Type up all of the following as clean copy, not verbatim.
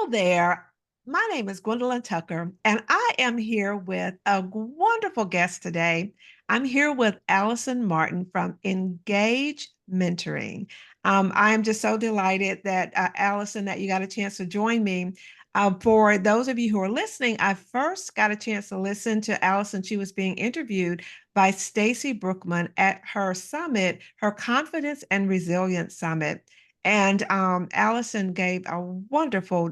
Hello there. My name is Gwendolyn Tucker, and I am here with a wonderful guest today. I'm here with Allison Martin from Engage Mentoring. I am just so delighted that Allison, that you got a chance to join me. For those of you who are listening, I first got a chance to listen to Allison. She was being interviewed by Stacy Brookman at her summit, her Confidence and Resilience Summit. And Allison gave a wonderful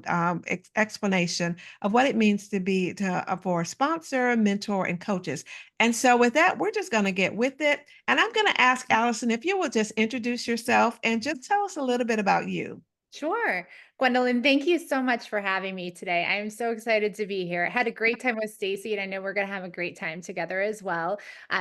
explanation of what it means to be for a sponsor, mentor, and coaches. And so, with that, we're just going to get with it. And I'm going to ask Allison if you will just introduce yourself and just tell us a little bit about you. Sure. Gwendolyn, thank you so much for having me today. I am so excited to be here. I had a great time with Stacy, and I know we're going to have a great time together as well.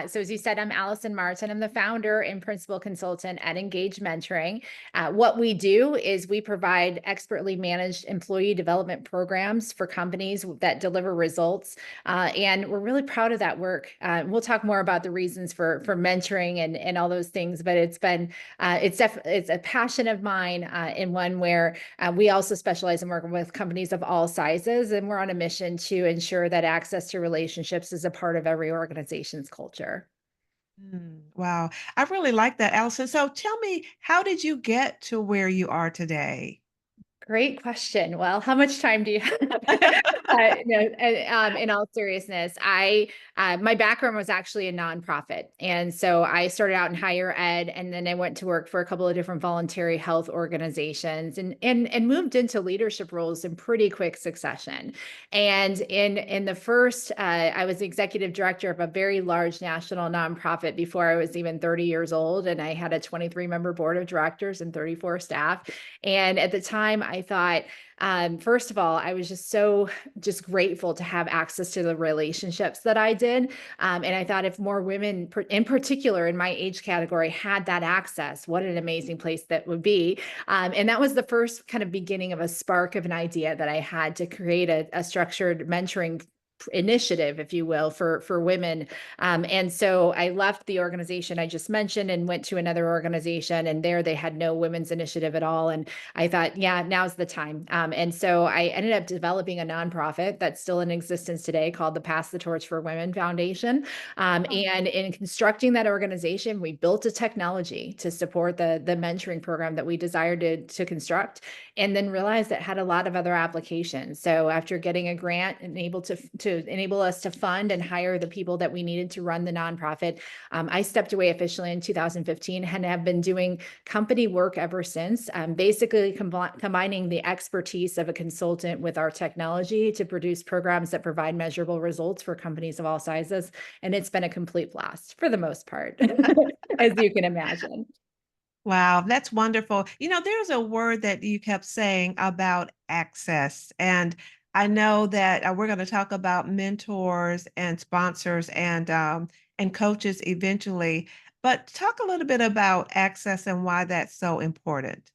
So, as you said, I'm Allison Martin. I'm the founder and principal consultant at Engage Mentoring. What we do is we provide expertly managed employee development programs for companies that deliver results, and we're really proud of that work. We'll talk more about the reasons for mentoring and all those things, but it's a passion of mine, and one where we also specialize in working with companies of all sizes, and we're on a mission to ensure that access to relationships is a part of every organization's culture. Wow, I really like that, Allison. So, tell me, how did you get to where you are today? Great question. Well, how much time do you have? No, in all seriousness, my background was actually a nonprofit, and so I started out in higher ed, and then I went to work for a couple of different voluntary health organizations, and moved into leadership roles in pretty quick succession. And in the first, I was the executive director of a very large national nonprofit before I was even 30 years old, and I had a 23 member board of directors and 34 staff. And at the time, I thought, first of all, I was just grateful to have access to the relationships that I did. And I thought if more women, in particular in my age category, had that access, what an amazing place that would be. And that was the first kind of beginning of a spark of an idea that I had to create a structured mentoring initiative, if you will, for women. And so I left the organization I just mentioned and went to another organization, and there they had no women's initiative at all. And I thought, yeah, now's the time. And so I ended up developing a nonprofit that's still in existence today called the Pass the Torch for Women Foundation. And in constructing that organization, we built a technology to support the mentoring program that we desired to construct, and then realized it had a lot of other applications. So after getting a grant and able to enable us to fund and hire the people that we needed to run the nonprofit, I stepped away officially in 2015 and have been doing company work ever since, basically combining the expertise of a consultant with our technology to produce programs that provide measurable results for companies of all sizes. And it's been a complete blast for the most part, as you can imagine. Wow, that's wonderful. There's a word that you kept saying about access. And I know that we're going to talk about mentors and sponsors and coaches eventually. But talk a little bit about access and why that's so important.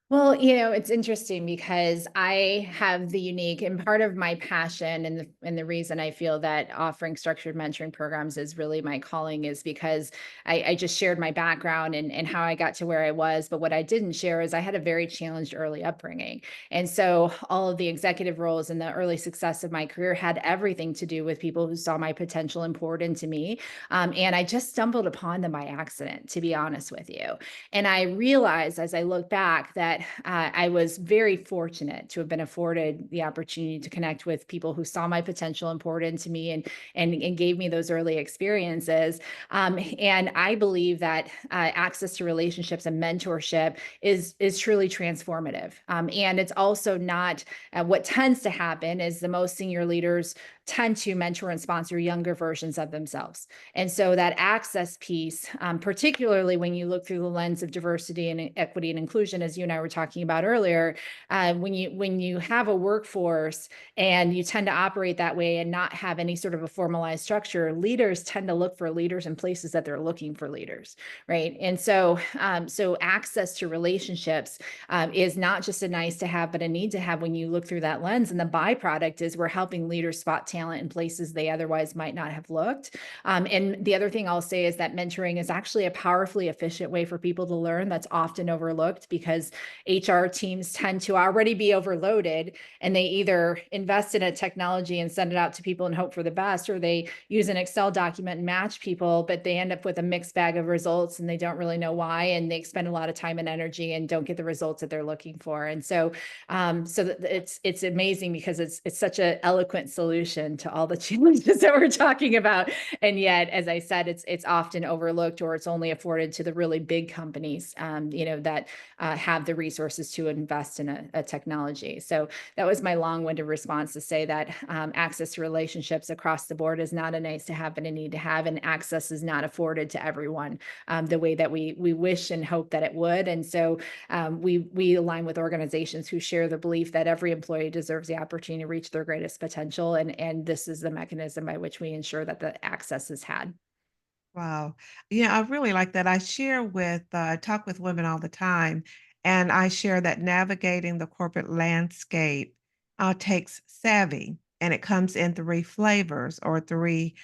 Well, it's interesting because I have the unique and part of my passion and the reason I feel that offering structured mentoring programs is really my calling is because I just shared my background and how I got to where I was. But what I didn't share is I had a very challenged early upbringing. And so all of the executive roles and the early success of my career had everything to do with people who saw my potential and poured into me. And I just stumbled upon them by accident, to be honest with you. And I realized as I look back that I was very fortunate to have been afforded the opportunity to connect with people who saw my potential and poured into me and gave me those early experiences. And I believe that access to relationships and mentorship is truly transformative. And it's also not what tends to happen is the most senior leaders tend to mentor and sponsor younger versions of themselves. And so that access piece, particularly when you look through the lens of diversity and equity and inclusion, as you and I were talking about earlier, when you have a workforce and you tend to operate that way and not have any sort of a formalized structure, leaders tend to look for leaders in places that they're looking for leaders, right? And so access to relationships is not just a nice to have, but a need to have when you look through that lens. And the byproduct is we're helping leaders spot talent in places they otherwise might not have looked. And the other thing I'll say is that mentoring is actually a powerfully efficient way for people to learn that's often overlooked because HR teams tend to already be overloaded, and they either invest in a technology and send it out to people and hope for the best, or they use an Excel document and match people, but they end up with a mixed bag of results and they don't really know why, and they expend a lot of time and energy and don't get the results that they're looking for. And so it's amazing because it's such an eloquent solution to all the challenges that we're talking about. And yet, as I said, it's often overlooked, or it's only afforded to the really big companies, that have the resources to invest in a technology. So that was my long-winded response to say that access to relationships across the board is not a nice to have, but a need to have, and access is not afforded to everyone the way that we wish and hope that it would. And so we align with organizations who share the belief that every employee deserves the opportunity to reach their greatest potential, and this is the mechanism by which we ensure that the access is had. Wow. Yeah, I really like that. I talk with women all the time, and I share that navigating the corporate landscape takes savvy, and it comes in three flavors or three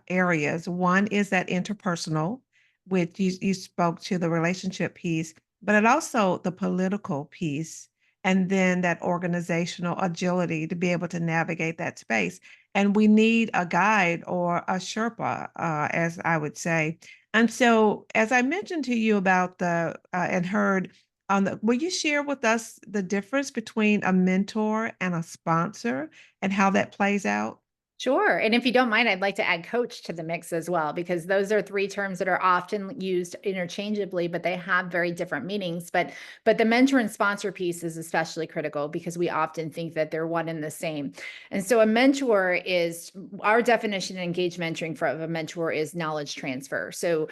areas. One is that interpersonal, which you spoke to the relationship piece, but it also the political piece, and then that organizational agility to be able to navigate that space. And we need a guide or a Sherpa, as I would say. And so, as I mentioned to you about and heard on will you share with us the difference between a mentor and a sponsor and how that plays out? Sure. And if you don't mind, I'd like to add coach to the mix as well, because those are three terms that are often used interchangeably, but they have very different meanings. But the mentor and sponsor piece is especially critical because we often think that they're one and the same. And so a mentor is our definition of engaged mentoring for a mentor is knowledge transfer. So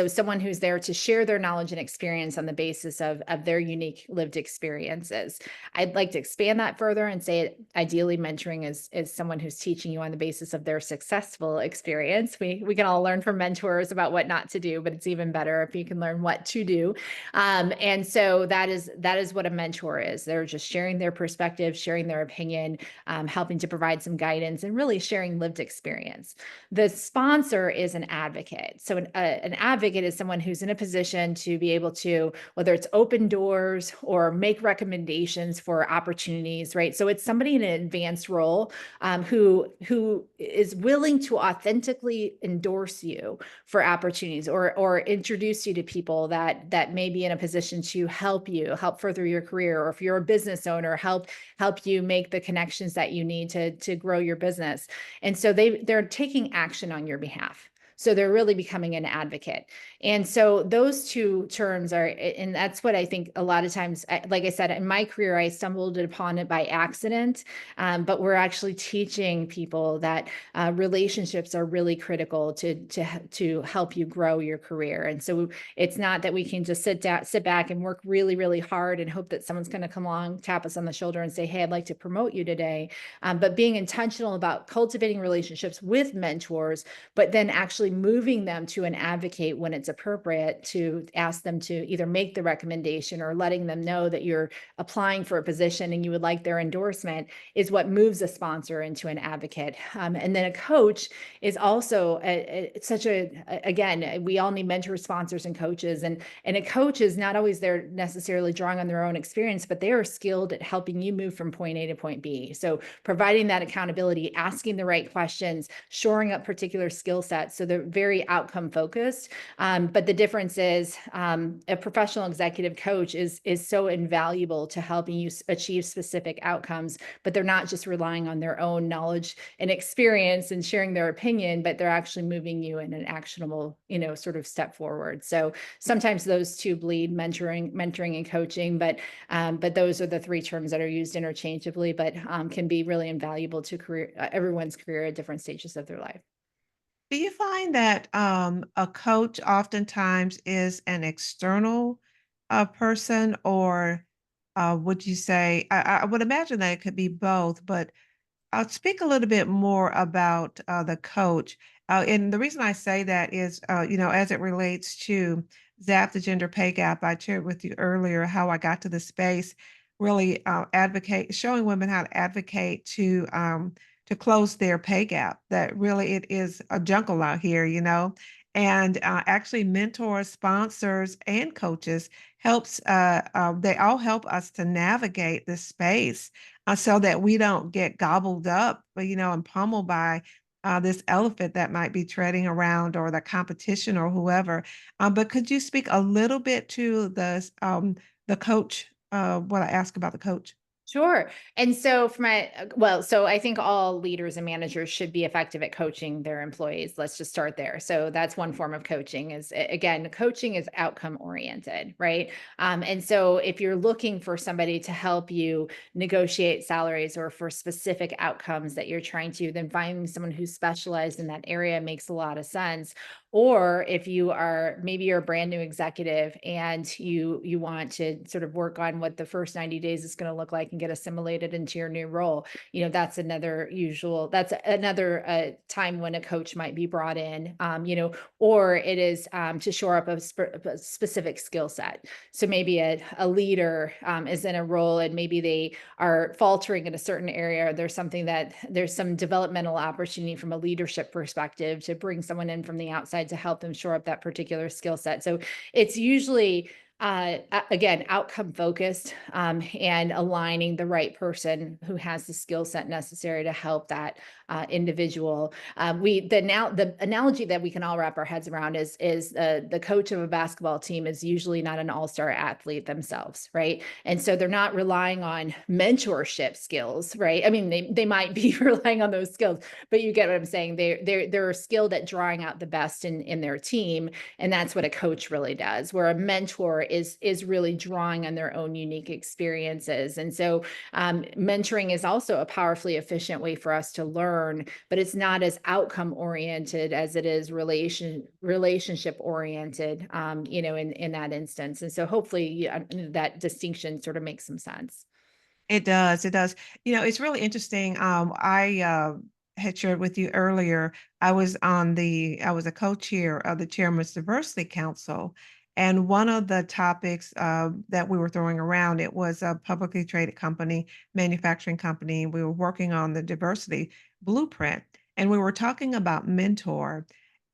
someone who's there to share their knowledge and experience on the basis of their unique lived experiences. I'd like to expand that further and say ideally mentoring is someone who's teaching you on the basis of their successful experience. We can all learn from mentors about what not to do, but it's even better if you can learn what to do. And so that is what a mentor is. They're just sharing their perspective, sharing their opinion, helping to provide some guidance, and really sharing lived experience. The sponsor is an advocate. So an advocate is someone who's in a position to be able to, whether it's open doors or make recommendations for opportunities, right? So it's somebody in an advanced role who is willing to authentically endorse you for opportunities, or introduce you to people that may be in a position to help further your career, or if you're a business owner, help you make the connections that you need to grow your business. And so they're taking action on your behalf. So they're really becoming an advocate. And so those two terms are, and that's what I think a lot of times, like I said, in my career, I stumbled upon it by accident. But we're actually teaching people that relationships are really critical to help you grow your career. And so it's not that we can just sit back and work really, really hard and hope that someone's going to come along, tap us on the shoulder and say, hey, I'd like to promote you today. But being intentional about cultivating relationships with mentors, but then actually moving them to an advocate when it's appropriate, to ask them to either make the recommendation or letting them know that you're applying for a position and you would like their endorsement, is what moves a sponsor into an advocate. And then a coach is also again, we all need mentors, sponsors, and coaches. And a coach is not always there necessarily drawing on their own experience, but they are skilled at helping you move from point A to point B. So providing that accountability, asking the right questions, shoring up particular skill sets. So they're very outcome focused. But the difference is a professional executive coach is so invaluable to helping you achieve specific outcomes, but they're not just relying on their own knowledge and experience and sharing their opinion, but they're actually moving you in an actionable, sort of step forward. So sometimes those two bleed, mentoring and coaching, but those are the three terms that are used interchangeably, but can be really invaluable to everyone's career at different stages of their life. Do you find that a coach oftentimes is an external person, or would you say, I would imagine that it could be both, but I'll speak a little bit more about the coach. And the reason I say that is, as it relates to ZAP, the gender pay gap, I shared with you earlier how I got to the space, really showing women how to advocate to close their pay gap. That really it is a jungle out here, And actually, mentors, sponsors, and coaches they all help us to navigate this space so that we don't get gobbled up, and pummeled by this elephant that might be treading around or the competition or whoever. But could you speak a little bit to the coach? What I asked about the coach? Sure. And so for my, well, so I think all leaders and managers should be effective at coaching their employees. Let's just start there. So that's one form of coaching is again, coaching is outcome oriented, right? And so if you're looking for somebody to help you negotiate salaries or for specific outcomes that you're trying to, then finding someone who's specialized in that area makes a lot of sense. Or if you are maybe you're a brand new executive and you want to sort of work on what the first 90 days is going to look like and get assimilated into your new role, that's another time when a coach might be brought in, or it is to shore up a specific skill set. So maybe a leader is in a role and maybe they are faltering in a certain area. There's some developmental opportunity from a leadership perspective to bring someone in from the outside to help them shore up that particular skill set. So it's usually again, outcome focused, and aligning the right person who has the skill set necessary to help that individual. The analogy that we can all wrap our heads around is the coach of a basketball team is usually not an all-star athlete themselves, right? And so they're not relying on mentorship skills, right? I mean, they might be relying on those skills, but you get what I'm saying. They're skilled at drawing out the best in their team, and that's what a coach really does. Where a mentor is really drawing on their own unique experiences. And so mentoring is also a powerfully efficient way for us to learn, but it's not as outcome oriented as it is relationship oriented, in that instance. And so hopefully that distinction sort of makes some sense. It does, it does. It's really interesting. I had shared with you earlier, I was a co-chair of the Chairman's Diversity Council, and one of the topics that we were throwing around, it was a publicly traded company, manufacturing company. We were working on the diversity blueprint, and we were talking about mentor.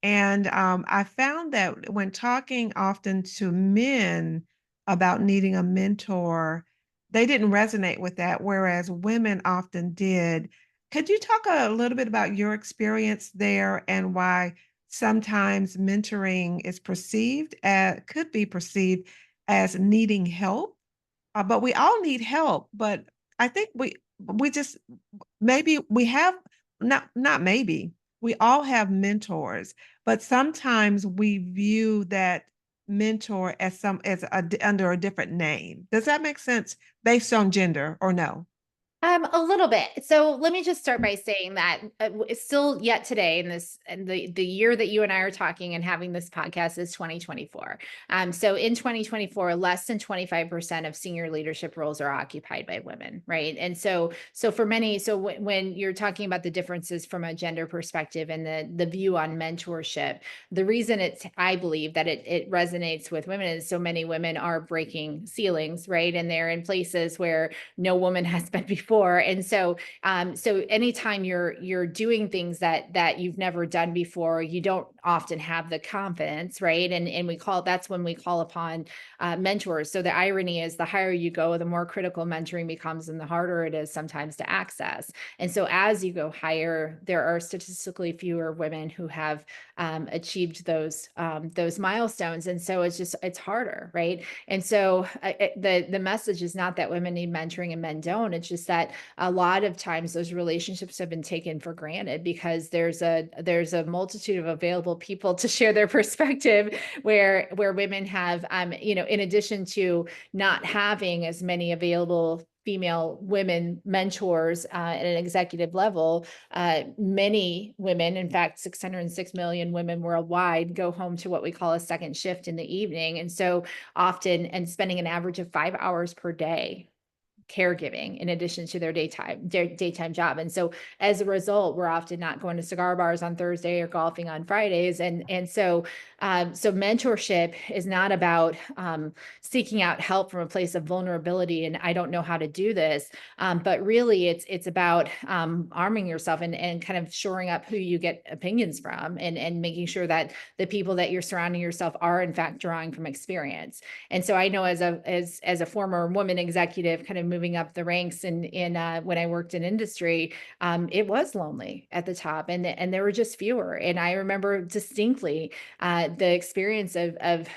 And I found that when talking often to men about needing a mentor, they didn't resonate with that, whereas women often did. Could you talk a little bit about your experience there and why sometimes mentoring is could be perceived as needing help? But we all need help, but I think we just maybe we have not maybe we all have mentors, but sometimes we view that mentor as under a different name. Does that make sense based on gender or no? A little bit. So let me just start by saying that it's still yet today in this and the year that you and I are talking and having this podcast is 2024. So in 2024, less than 25% of senior leadership roles are occupied by women, right? And so for many, when you're talking about the differences from a gender perspective and the view on mentorship, the reason I believe that it resonates with women is so many women are breaking ceilings, right? And they're in places where no woman has been before. And so anytime you're doing things that you've never done before, you don't often have the confidence, right? And that's when we call upon mentors. So the irony is the higher you go, the more critical mentoring becomes and the harder it is sometimes to access. And so as you go higher, there are statistically fewer women who have achieved those milestones. And so it's harder, right? And so the message is not that women need mentoring and men don't. It's just that a lot of times those relationships have been taken for granted because there's a multitude of available people to share their perspective where women have in addition to not having as many available female women mentors at an executive level, many women, in fact, 606 million women worldwide go home to what we call a second shift in the evening. And so often, and spending an average of 5 hours per day caregiving in addition to their daytime job. And so as a result, we're often not going to cigar bars on Thursday or golfing on Fridays. So mentorship is not about seeking out help from a place of vulnerability and I don't know how to do this, but really it's about arming yourself and kind of shoring up who you get opinions from and making sure that the people that you're surrounding yourself are in fact drawing from experience. And so I know as a former woman executive, kind of moving up the ranks in when I worked in industry, it was lonely at the top, and there were just fewer. And I remember distinctly the experience of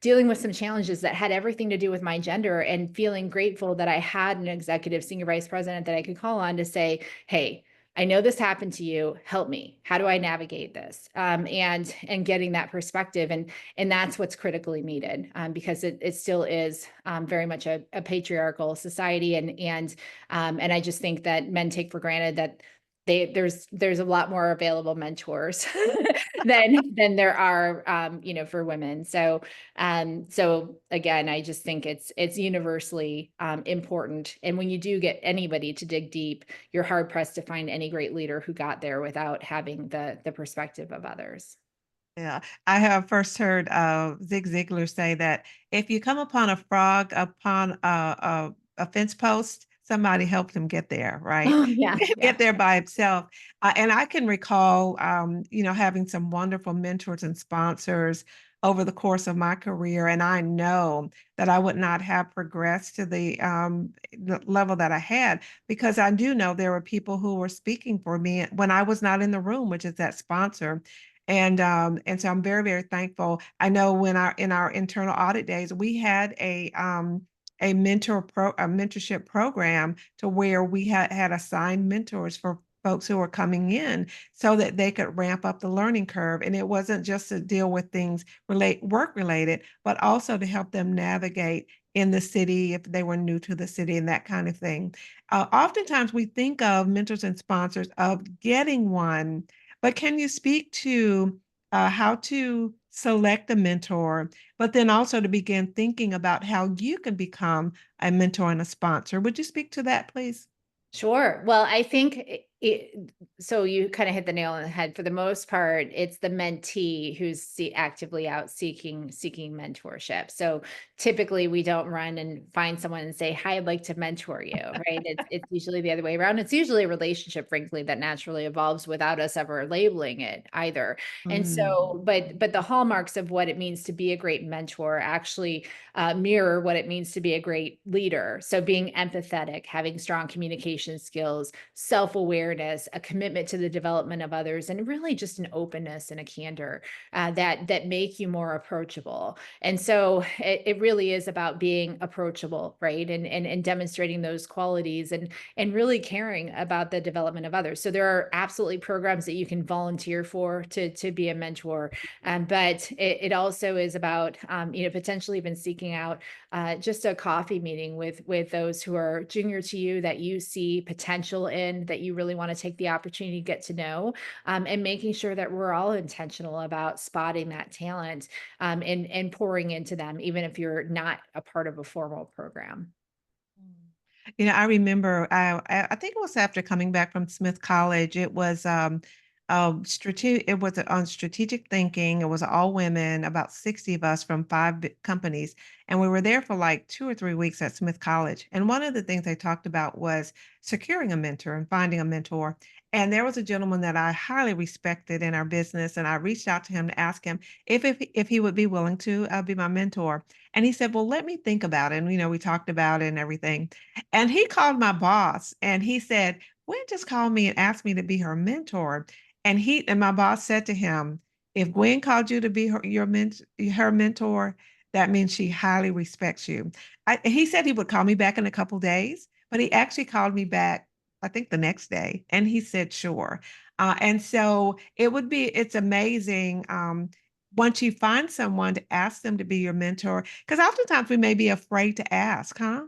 dealing with some challenges that had everything to do with my gender, and feeling grateful that I had an executive senior vice president that I could call on to say, "Hey, I know this happened to you. Help me. How do I navigate this?" And getting that perspective, and that's what's critically needed, because it still is very much a patriarchal society, and I just think that men take for granted that there's a lot more available mentors than there are for women. So again, I just think it's universally important. And when you do get anybody to dig deep, you're hard pressed to find any great leader who got there without having the perspective of others. Yeah, I have first heard Zig Ziglar say that if you come upon a frog upon a fence post, somebody helped him get there, right? Oh yeah, yeah. Get there by himself. And I can recall, having some wonderful mentors and sponsors over the course of my career, and I know that I would not have progressed to the level that I had because I do know there were people who were speaking for me when I was not in the room, which is that sponsor. And so I'm very, very thankful. I know when our in our internal audit days, we had a mentorship program to where we had assigned mentors for folks who were coming in so that they could ramp up the learning curve. And it wasn't just to deal with things work related, but also to help them navigate in the city if they were new to the city and that kind of thing. Oftentimes we think of mentors and sponsors of getting one, but can you speak to how to select a mentor, but then also to begin thinking about how you can become a mentor and a sponsor? Would you speak to that, please? Sure. Well, I think so you kind of hit the nail on the head. For the most part, it's the mentee who's actively out seeking mentorship. So typically, we don't run and find someone and say, "Hi, I'd like to mentor you." Right? It's usually the other way around. It's usually a relationship, frankly, that naturally evolves without us ever labeling it either. And Mm. so, but the hallmarks of what it means to be a great mentor actually mirror what it means to be a great leader. So being empathetic, having strong communication skills, self-awareness, a commitment to the development of others, and really just an openness and a candor that make you more approachable. And so it really is about being approachable, right? And demonstrating those qualities and really caring about the development of others. So there are absolutely programs that you can volunteer for to be a mentor, but it also is about potentially even seeking out just a coffee meeting with those who are junior to you that you see potential in, that you really want to take the opportunity to get to know, and making sure that we're all intentional about spotting that talent, and pouring into them, even if you're not a part of a formal program. I remember I think it was after coming back from Smith College. It was strategic. It was on strategic thinking. It was all women, about 60 of us from five companies, and we were there for like 2 or 3 weeks at Smith College. And one of the things they talked about was securing a mentor and finding a mentor. And there was a gentleman that I highly respected in our business, and I reached out to him to ask him if he would be willing to be my mentor. And he said, "Well, let me think about it." And we talked about it and everything. And he called my boss and he said, "Gwen just called me and asked me to be her mentor." And my boss said to him, "If Gwen called you to be her mentor, that means she highly respects you." He said he would call me back in a couple days, but he actually called me back, I think the next day, and he said, "Sure." And so it's amazing. Once you find someone to ask them to be your mentor, because oftentimes we may be afraid to ask, huh?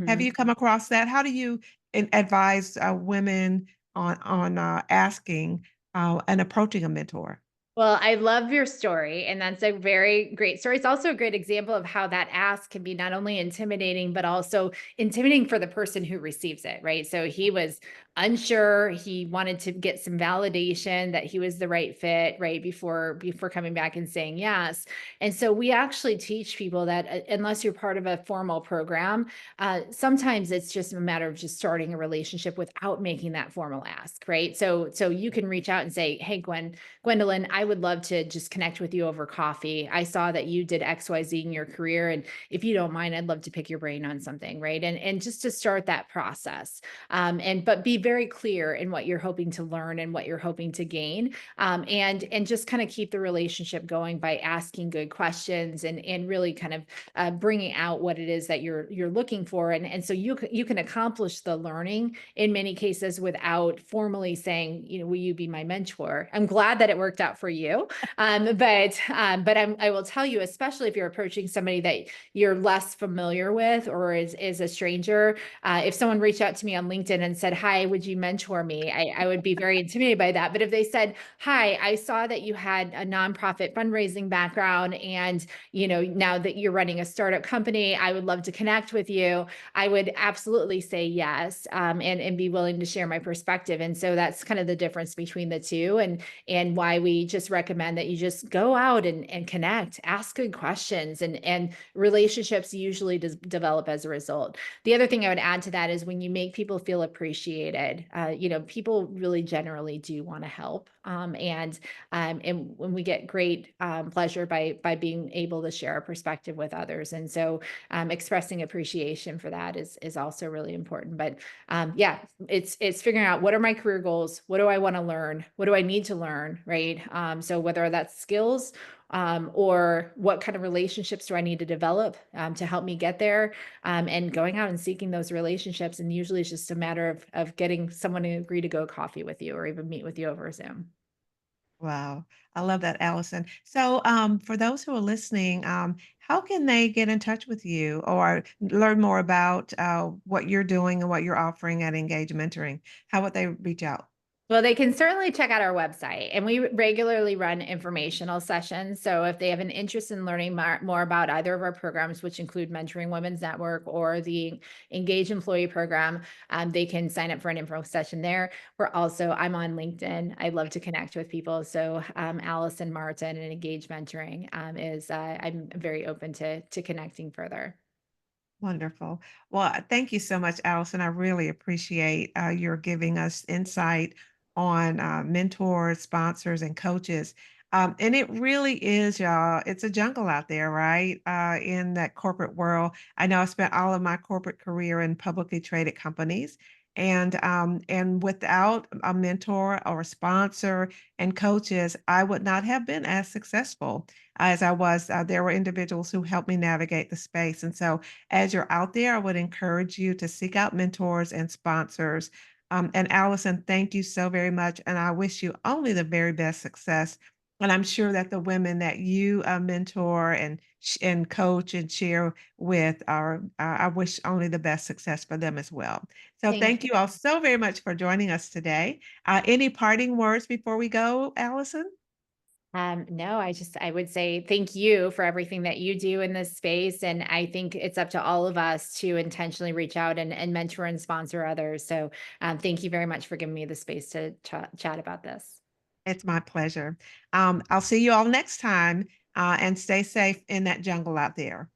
Have Mhm. you come across that? How do you advise women on asking and approaching a mentor? Well, I love your story, and that's a very great story. It's also a great example of how that ask can be not only intimidating, but also intimidating for the person who receives it, right? So he was unsure. He wanted to get some validation that he was the right fit, right? Before coming back and saying yes. And so we actually teach people that unless you're part of a formal program, sometimes it's just a matter of just starting a relationship without making that formal ask, right? So you can reach out and say, "Hey, Gwendolyn, I would love to just connect with you over coffee. I saw that you did XYZ in your career. And if you don't mind, I'd love to pick your brain on something, right?" And just to start that process. And but be very clear in what you're hoping to learn and what you're hoping to gain. And just kind of keep the relationship going by asking good questions and really kind of bringing out what it is that you're looking for. And so you can accomplish the learning in many cases without formally saying, will you be my mentor? I'm glad that it worked out for you. But I will tell you, especially if you're approaching somebody that you're less familiar with or is a stranger, if someone reached out to me on LinkedIn and said, "Hi, would you mentor me?" I would be very intimidated by that. But if they said, "Hi, I saw that you had a nonprofit fundraising background and now that you're running a startup company, I would love to connect with you," I would absolutely say yes, and be willing to share my perspective. And so that's kind of the difference between the two, and why we just recommend that you just go out and connect, ask good questions, and relationships usually develop as a result. The other thing I would add to that is when you make people feel appreciated, people really generally do want to help, and when we get great pleasure by being able to share our perspective with others. And so expressing appreciation for that is also really important. But yeah, it's figuring out, what are my career goals? What do I want to learn? What do I need to learn? Right. So whether that's skills, or what kind of relationships do I need to develop to help me get there, and going out and seeking those relationships. And usually it's just a matter of getting someone to agree to go coffee with you or even meet with you over Zoom. Wow. I love that, Allison. So, for those who are listening, how can they get in touch with you or learn more about what you're doing and what you're offering at Engage Mentoring? How would they reach out? Well, they can certainly check out our website, and we regularly run informational sessions. So if they have an interest in learning more about either of our programs, which include Mentoring Women's Network or the Engage Employee Program, they can sign up for an info session there. I'm on LinkedIn. I love to connect with people. So Allison Martin and Engage Mentoring I'm very open to connecting further. Wonderful. Well, thank you so much, Allison. I really appreciate your giving us insight on mentors, sponsors, and coaches. And it really is, y'all, it's a jungle out there, right? In that corporate world. I know I spent all of my corporate career in publicly traded companies. And without a mentor or a sponsor and coaches, I would not have been as successful as I was. There were individuals who helped me navigate the space. And so as you're out there, I would encourage you to seek out mentors and sponsors. And Allison, thank you so very much. And I wish you only the very best success. And I'm sure that the women that you mentor and coach and share with are, I wish only the best success for them as well. So Thank thank you all so very much for joining us today. Any parting words before we go, Allison? No, I would say thank you for everything that you do in this space. And I think it's up to all of us to intentionally reach out and mentor and sponsor others. So thank you very much for giving me the space to chat about this. It's my pleasure. I'll see you all next time and stay safe in that jungle out there.